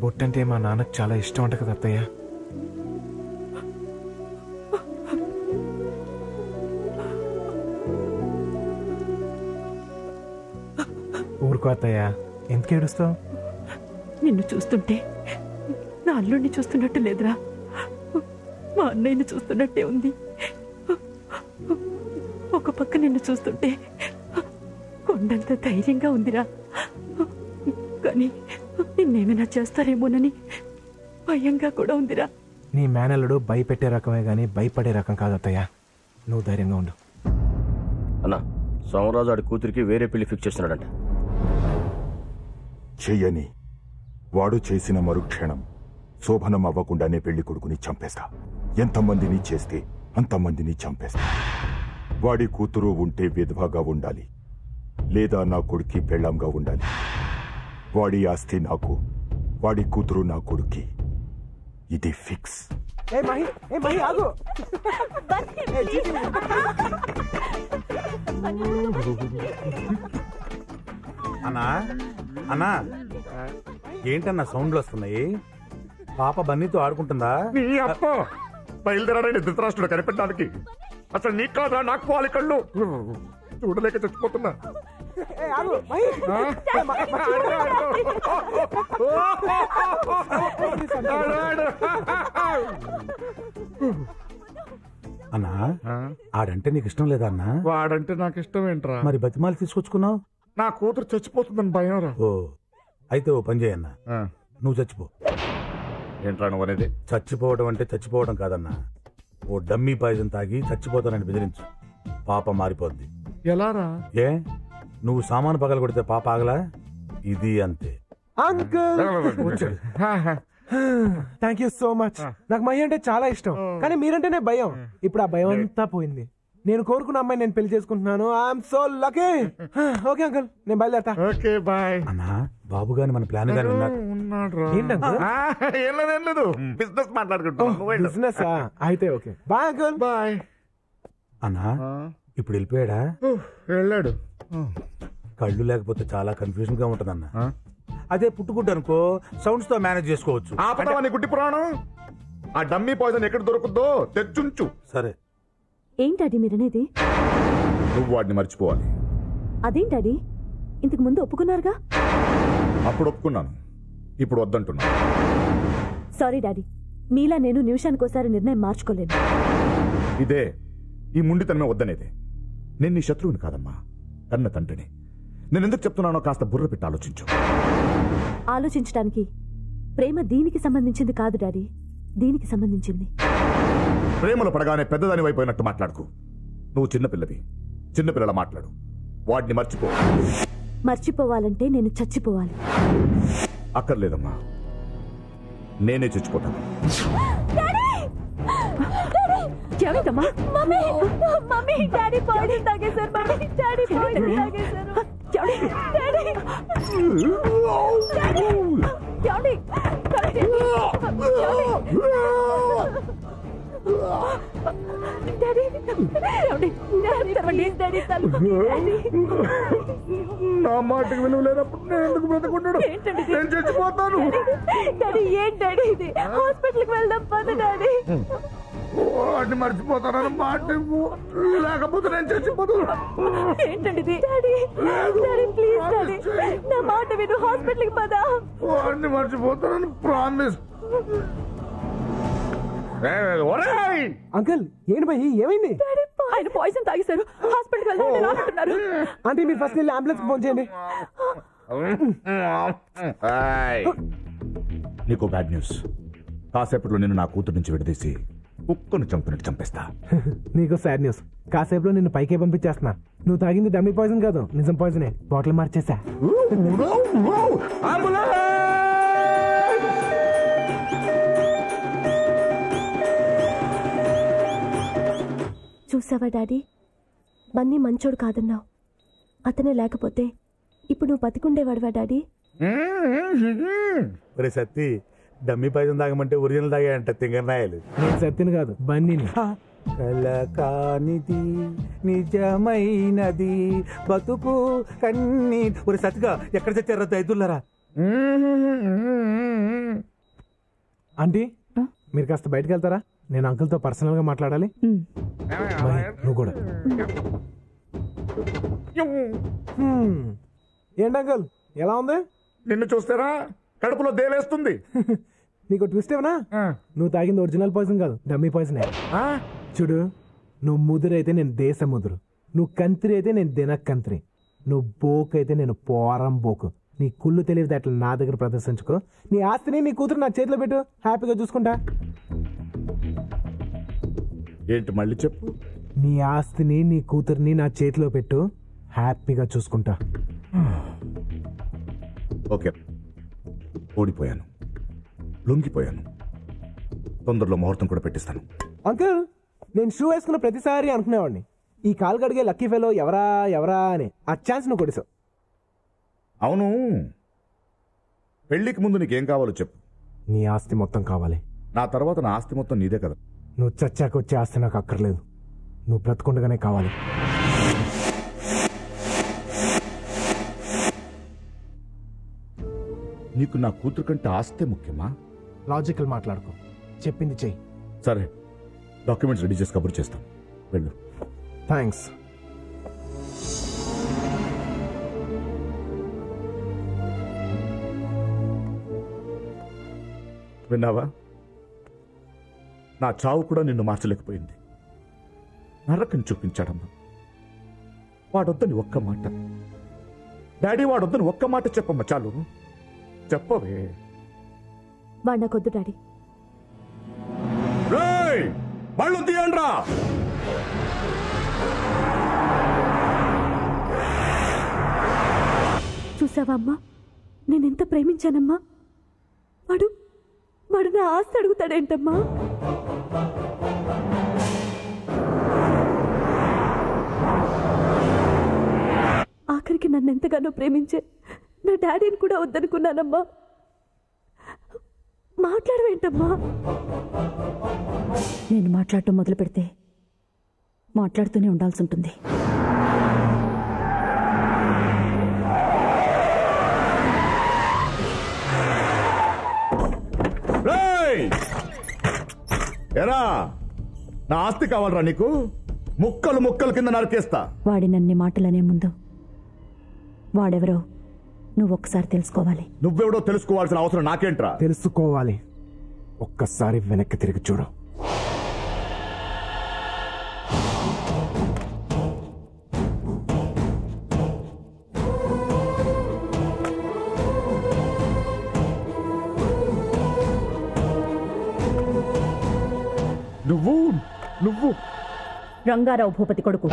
బొట్టు అంటే మా నాన్నకు చాలా ఇష్టం అంట కదా అత్తయ్య. ఊరుకో అత్తయ్య, ఎందుకు ఏడుస్తావు? నిన్ను చూస్తుంటే నా అల్లుడిని చూస్తున్నట్టు లేదురా, మా అన్నయ్యని చూస్తున్నట్టే ఉంది. ఒక పక్క నిన్ను చూస్తుంటే కొండంత ధైర్యంగా ఉందిరా, కానీ నిన్నేమైనా చేస్తారేమోనని భయంగా కూడా ఉందిరా. నీ మేనల్లుడు భయపెట్టే రకమే గానీ భయపడే రకం కాదు అత్తయ్య. నువ్వు ధైర్యంగా ఉండు. అన్నా, సోమరాజు ఆడి కూతురికి వేరే పెళ్లి ఫిక్స్ చేస్తున్నాడంట. చెయ్యని వాడు చేసిన మరుక్షణం శోభనం అవ్వకుండానే పెళ్లి కొడుకుని చంపేస్తా. ఎంతమందిని చేస్తే అంతమందిని చంపేస్తా. వాడి కూతురు ఉంటే విధవగా ఉండాలి, లేదా నా కొడుక్కి పెళ్ళంగా ఉండాలి. వాడి ఆస్తి నాకు, వాడి కూతురు నా కొడుక్కి. ఇది ఫిక్స్. అన్నా అన్నా, ఏంటన్నా సౌండ్లు వస్తున్నాయి? పాప బన్నీతో ఆడుకుంటుందా? బయలుదేరాడని ధృతరాష్ట్రుడు కనిపెట్టడానికి. అసలు నీకు కాదా నాకు వాలి కళ్ళు చూడలేక చచ్చిపోతున్నా. అన్నా, ఆడంటే నీకు ఇష్టం లేదా అన్నా? వాడంటే నాకు ఇష్టం ఏంట్రా? మరి బతిమాలు తీసుకొచ్చుకున్నావు? నా కూతురు చచ్చిపోతుందని భయం రా. ఓ, అయితే ఓ పని చేయన్నా, నువ్వు చచ్చిపో. ఏంట్రా నువ్వు అనేది? చచ్చిపోవడం అంటే చచ్చిపోవడం కాదన్నా, ఓ డమ్మీ పాయిజన్ తాగి చచ్చిపోతానని బెదిరించు. పాప మారిపోద్ది. ఎలారా? ఏ, నువ్వు సామాను పగల కొడితే పాప ఆగలా? ఇది అంతే. Thank you so much. నాకు మహి అంటే చాలా ఇష్టం, కానీ మీరంటేనే భయం. ఇప్పుడు ఆ భయం అంతా పోయింది. నేను కోరుకున్న అమ్మాయి నేను పెళ్లి చేసుకుంటున్నాను. I'm so lucky. Okay uncle, నేను బయలుదేరతా. Okay bye. అన్నా, బాబు గాని మన ప్లాన్ గాని లేదు, బిజినెస్ మాట్లాడుకుంటున్నా. బిజినెస్ అయితే ఓకే. Bye uncle. బాయ్. అన్నా, ఇప్పుడు వెళ్ళిపోయాడా? వెళ్ళాడు. కళ్ళు లేకపోతే చాలా కన్ఫ్యూజన్ గా ఉంటదన్న. అదే పుట్టుకుంటు అనుకో, సౌండ్స్ తో మేనేజ్ చేసుకోవచ్చు. ఆపదవని గుడ్డి పురాణం. ఆ డమ్మీ పాయిజన్ ఎక్కడ దొరుకుద్దో తెచ్చుంచు. సరే. ఏంటది మీరనేది? నువ్వు వాడిని మర్చిపోవాలి. అదేంటది? ఇంతకు ముందు ఒప్పుకున్నారుగా? అప్పుడు ఒప్పుకున్నాను, ఇప్పుడు వద్దంటున్నా. సారీ డాడీ, మీలా నేను నిమిషానికోసారి నిర్ణయం మార్చుకోలేను. ఇదే ఈ ముండితనమే వద్దనేదే. నేను నీ శత్రువుని కాదమ్మా, కన్న తండ్రిని. నేను ఎందుకు చెప్తున్నానో కాస్త బుర్ర పెట్టి ఆలోచించు. ఆలోచించడానికి ప్రేమ దీనికి సంబంధించింది కాదు డాడీ, దీనికి సంబంధించింది. ప్రేమలో పడగానే పెద్దదాని వైపోయినట్టు మాట్లాడుకు. నువ్వు చిన్నపిల్లవి, చిన్నపిల్లల మాట్లాడు. వాడిని మర్చిపో. మర్చిపోవాలంటే నేను చచ్చిపోవాలి. అక్కర్లేదమ్మా, నేనే చచ్చిపోతాను. ఏమైందమ్మా? మమ్మీ, మమ్మీ, డాడీ పాయిజన్ తాగేశారు. మమ్మీ, డాడీ పాయిజన్ తాగేశారు. డాడీ, డాడీ, డాడీ, నా మాటకి విలువ లేనప్పుడు నేను ఎందుకు బ్రతకుంటాడు? నేను చచ్చిపోతాను. డాడీ, ఏంటండి ఇది? హాస్పిటల్కి వెళ్దాం పద డాడీ. వాడిని మర్చిపోతానని మాట లేకపోతే నేను చచ్చిపోతాను. ఏంటండి ఇది? డాడీ, డాడీ, ప్లీజ్ డాడీ, నా మాట విను, హాస్పిటల్కి పద. వాడిని మర్చిపోతానని ప్రామిస్. అంకుల్, ఏంటి భయ్, ఏమైంది? ఆయన పాయిజన్ తాగేశారు, హాస్పిటల్కి వెళ్దాం అంటున్నారు. అంటే మీరు ఫస్ట్ వెళ్ళి అంబులెన్స్ ఫోన్ చేయండి. నీకు బ్యాడ్ న్యూస్. కాసేపట్లో నేను నా కూతురు నుంచి విడదీసి కుక్కను చంపినట్టు చంపేస్తా. నీకు సాడ్ న్యూస్. కాసేపులో నిన్ను పైకే పంపించేస్తున్నా. నువ్వు తాగింది డమ్మీ పాయిజన్ కాదు, నిజం పాయిజనే. బాటిల్ మార్చేసా. చూసావా డాడీ, బన్నీ మంచోడు కాదన్నావు. అతనే లేకపోతే ఇప్పుడు నువ్వు బతికుండేవాడువా డాడీ? ఒరే సత్తి, డమ్మీ పాయిజన్ తాగమంటే ఒరిజినల్ తాగాయంట తింగర్నాయాలు. నేను సత్తిని కాదు, బన్నీని. కల కానిది నిజమైనది బతుకు కన్నీ. ఒరే సత్తిగా, ఎక్కడ చచ్చారా దైదుల్లారా? ఆంటీ మీరు కాస్త బయటకు వెళ్తారా? నేను అంకుల్తో పర్సనల్ గా మాట్లాడాలి. మహి, నువ్వు కూడా. ఏంటి అంకుల్ ఎలా ఉంది? నిన్ను చూస్తారా కడుపులో దేలేస్తుంది. నీకు ట్విస్ట్ ఏమన్నా? నువ్వు తాగింది ఒరిజినల్ పాయిజన్ కాదు, డమ్మీ పాయిజన్. చూడు, నువ్వు ముదురు అయితే నేను దేశ ముదురు, నువ్వు కంత్రి అయితే నేను దినకంత్రి, నువ్వు బోకు అయితే నేను పోరం బోకు. నీ కుళ్ళు తెలియదు అట్లా నా దగ్గర ప్రదర్శించుకో. నీ ఆస్తిని నీ కూతురు నా చేతిలో పెట్టు, హ్యాపీగా చూసుకుంటా. ఏంటి మళ్ళీ చెప్పు? నీ ఆస్తిని నీ కూతుర్ని నా చేతిలో పెట్టు, హ్యాపీగా చూసుకుంటా. ఓకే, ఓడిపోయాను, లొంగిపోయాను. తొందరలో ముహూర్తం కూడా పెట్టిస్తాను. అంకుల్, నేను షూ వేసుకున్న ప్రతిసారి అనుకునేవాడిని, ఈ కాలు గడిగే లక్కీ ఫెలో ఎవరా ఎవరా అని. ఆ ఛాన్స్ నువ్వు కొడిసావు. అవును, పెళ్లికి ముందు నీకేం కావాలో చెప్పు. నీ ఆస్తి మొత్తం కావాలి. నా తర్వాత నా ఆస్తి మొత్తం నీదే కదా. నువ్వు చచ్చాక వచ్చే ఆస్తి నాకు అక్కర్లేదు, నువ్వు బ్రతుకుండగానే కావాలి. నీకు నా కూతురు కంటే ఆస్తే ముఖ్యమా? లాజికల్ మాట్లాడుకో, చెప్పింది చెయ్యి. సరే, డాక్యుమెంట్స్ రెడీ చేసి కబురు చేస్తాం, వెళ్ళు. థ్యాంక్స్. విన్నావా? నా చావు కూడా నిన్ను మార్చలేకపోయింది. నరకం చూపించాడమ్మా. వాడొద్దని ఒక్క మాట, డాడీ వాడొద్దని ఒక్క మాట చెప్పమ్మా, చాలు. చెప్పవే. వాడు నాకొద్దు డాడీ. బళ్ళు తీయండ్రా. చూసావా అమ్మా, నేనెంత ప్రేమించానమ్మా. వాడు వాడు నా ఆస్తి అడుగుతాడేంటమ్మా? ఆఖరికి నన్ను ఎంతగానో ప్రేమించే నా డాడీని కూడా వద్దనుకున్నానమ్మా. మాట్లాడవేంటమ్మా? నేను మాట్లాడటం మొదలు పెడితే మాట్లాడుతూనే ఉండాల్సి ఉంటుంది. ఎరా, నా ఆస్తి కావాలరా నీకు? ముక్కలు ముక్కలు కింద నరికేస్తా. వాడి నన్ని మాటలనే ముందు వాడెవరో నువ్వు ఒక్కసారి తెలుసుకోవాలి. నువ్వెవడో తెలుసుకోవాల్సిన అవసరం నాకేంట్రా? తెలుసుకోవాలి. ఒక్కసారి వెనక్కి తిరిగి చూడు. నువ్వు రంగారావు భూపతి కొడుకు.